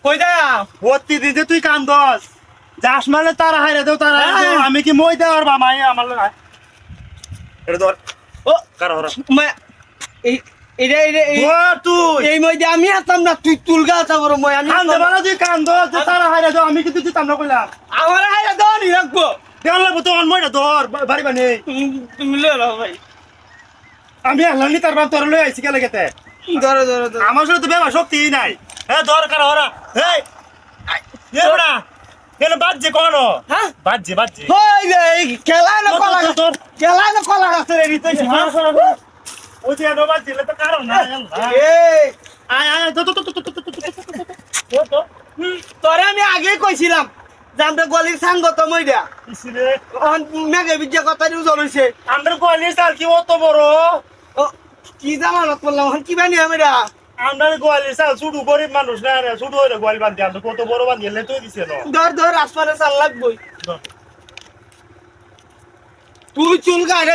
কই যা প্রতিদিন যে তুই কান্দস যাস মানে তারা হাইরে দেও তারা আমি কি মই দেওয়ার বা মাই আমার না এটা ধর ও কারো হরা মা এই এটা এটা ধর তুই এই মধ্যে আমি আতাম না তুই তুলগা আতা বড় মই আমি কান্দে বালা তুই কান্দস যে তারা হাইরে দেও আমি কিন্তু দিতাম না কইলাম আমার হাইরা দনি রাখবো দেওয়ার লাগবো তো অন মইটা ধর বাড়ি বানি তুমি লয়ে নাও ভাই আমি আল্লাহনি তার বাপ তোর লই আইছি কেলে গেতে ধরো ধরো ধরো আমার সাথে তো ব্যবহার শক্তি নাই হ্যাঁ ধর কারো হরা এই এ বড়া কেন বাজছে কোন হ্যাঁ বাজছে হই রে খেলা না কলা তোর খেলা না কলা গাছের এরিতে ওই যে এনো বাজছে তো কারণ না এই আয় আয় তো তোরে আমি আগে কইছিলাম জানতে গলির সাঙ্গ তো মইডা ইসরে মেঘে বিদ্যা কথা নিউ জ্বলছে আমরা গোয়ালি সাল কি অত বড় ও কি জামানত করলাম কি বানি আমরা আমরা গোয়ালি সাল শুধু গরিব মানুষ না রে শুধু হইরে গোয়ালি বান্ধি আমরা কত বড় বান্ধি এলে তুই দিছে না ধর ধর আসমানে চাল লাগবই তুই চুল গাড়ে